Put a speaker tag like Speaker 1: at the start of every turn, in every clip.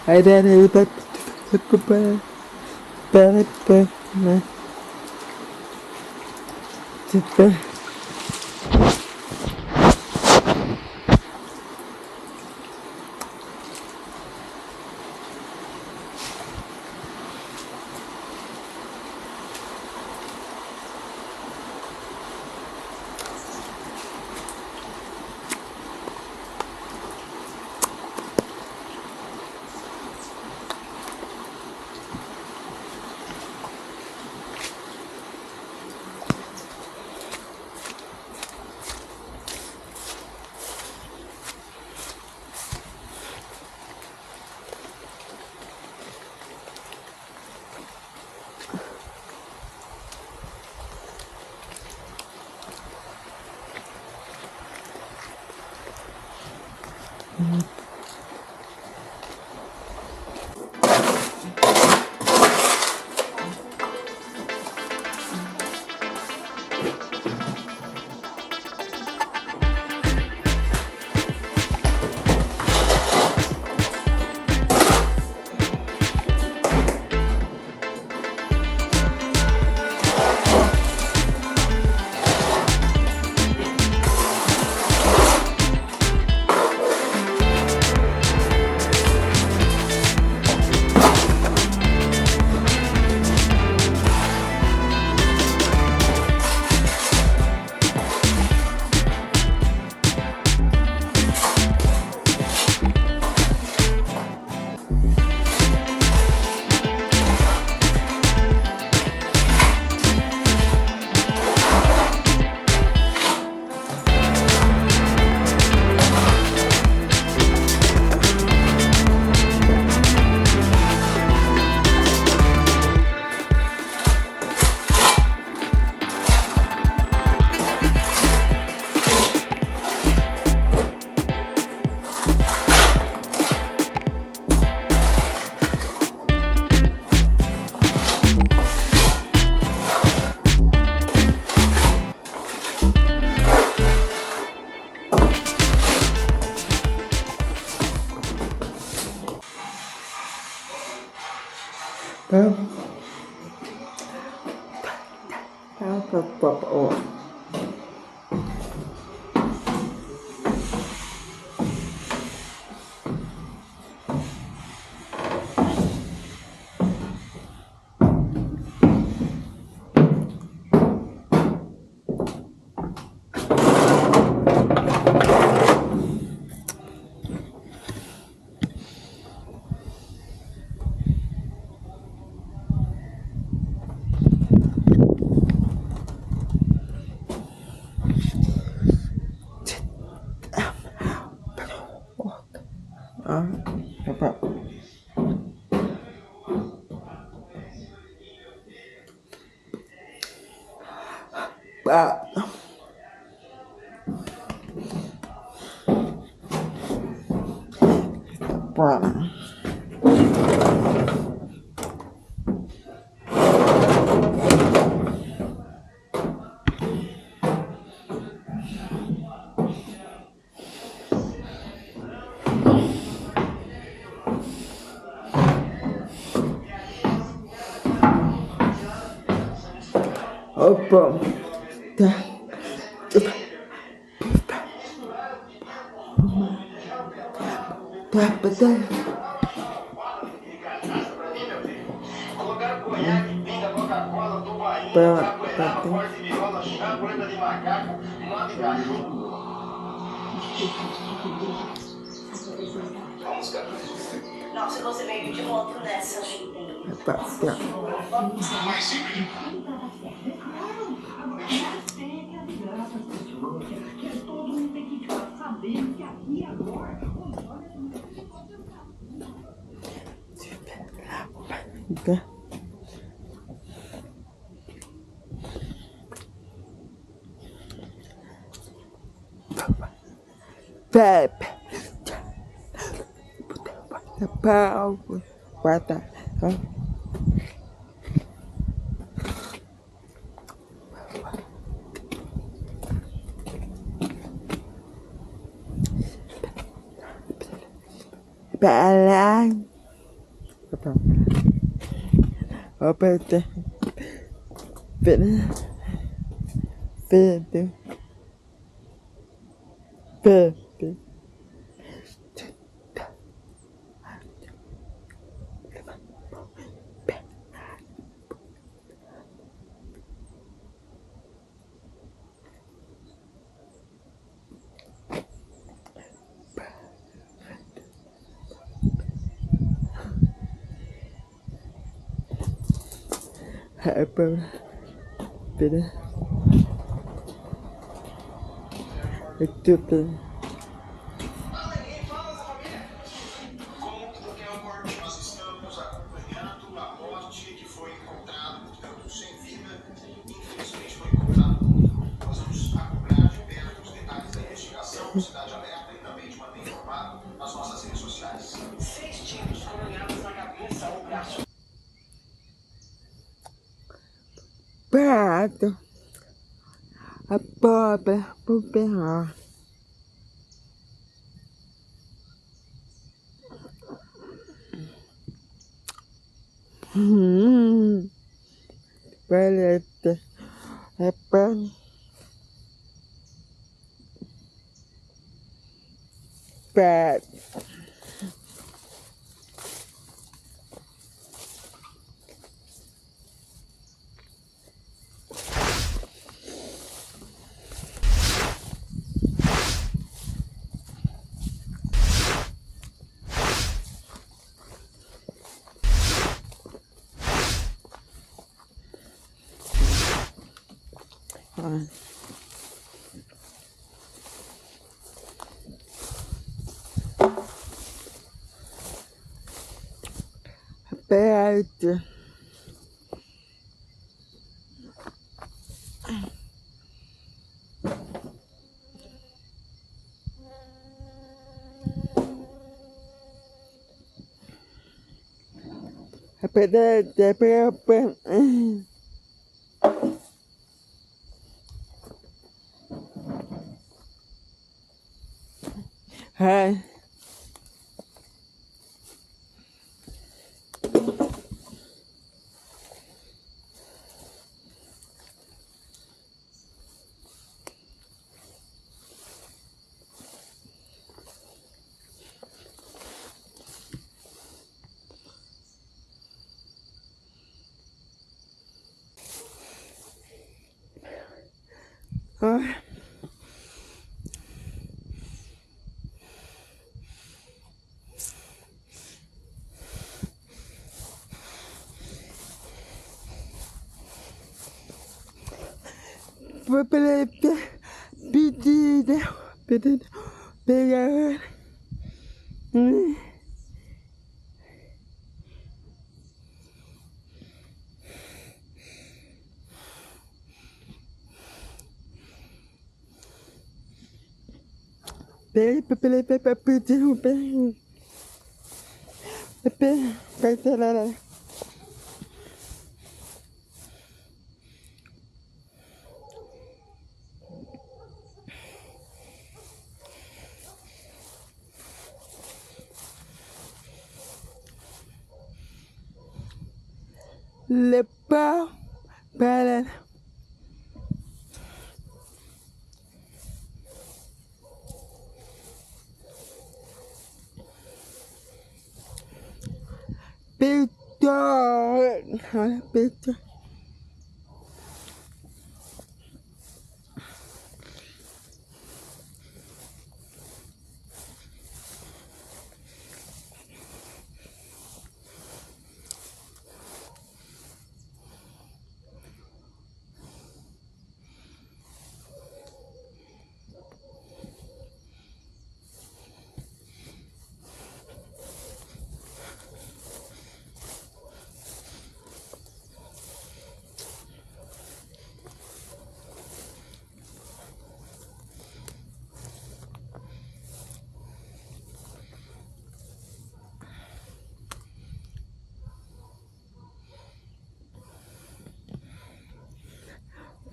Speaker 1: I did it, but opa, tá,
Speaker 2: Colocaram conhaque, pinga, Coca-Cola, tubaína, capoeirada, corte viola, chambuleta de macaco, nó de cachorro. Vamos, cara.
Speaker 3: Nossa, você veio de moto nessa.
Speaker 1: Okay. Pep. The power. What the? Huh? Balang. Open the fit. Fit. Fit. Open. Fit. Stupid.
Speaker 2: Como que é a morte? Nós estamos acompanhando a morte que foi encontrado, portanto, sem vida. Infelizmente foi encontrado morto. Nós vamos acompanhar de perto os detalhes da investigação, Cidade Alerta, e também te manter informado nas nossas redes sociais. 6 tiros coronhados na cabeça ou braço.
Speaker 1: Prato. A pobre. Pobre. Paleta. É pão. Prato. Prato. A pedra. Pão. Ai. Ai. Vou pela pedida. Pedida. Pegar. Le pas para peito. Olha, peito.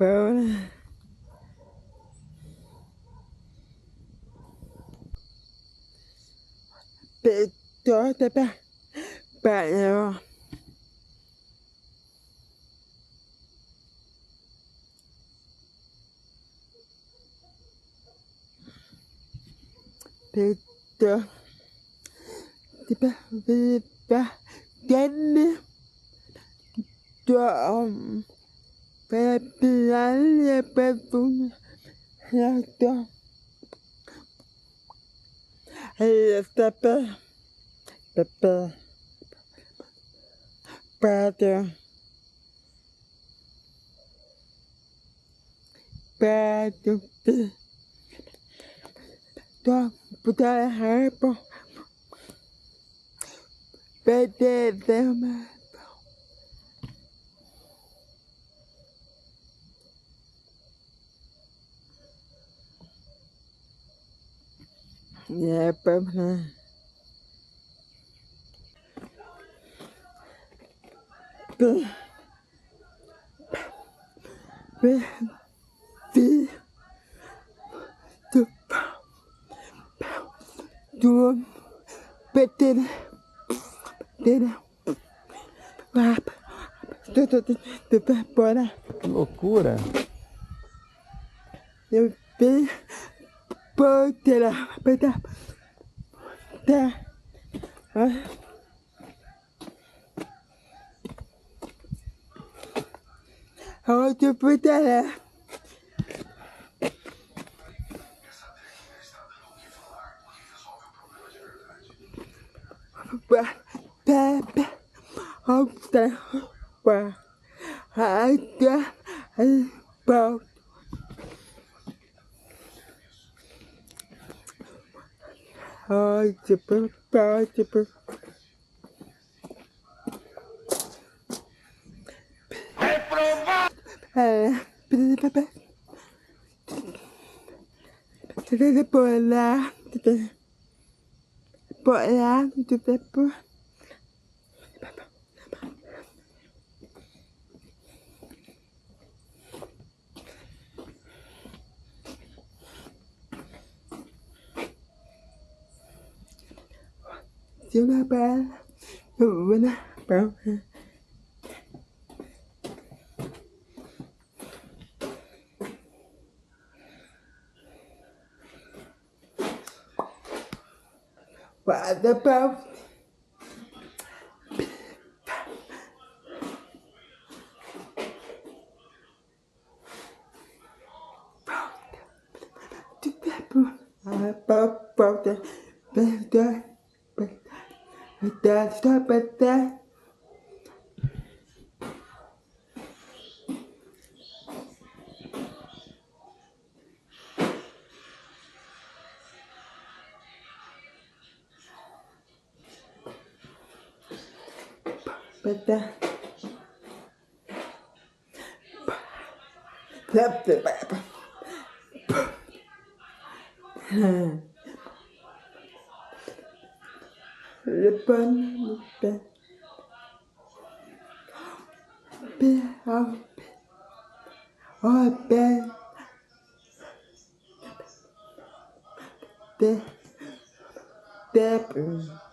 Speaker 1: Paula. Toda para Peto tipo para Kenny to para pillar para tu to esta para para to putar harpo pede dema yeah para tu peter peter pap tu para
Speaker 4: Que loucura!
Speaker 1: eu pe potera peta tá outro potera pa outra pa aita pa outro pa outro por lá tu por Chuva para chuva para para para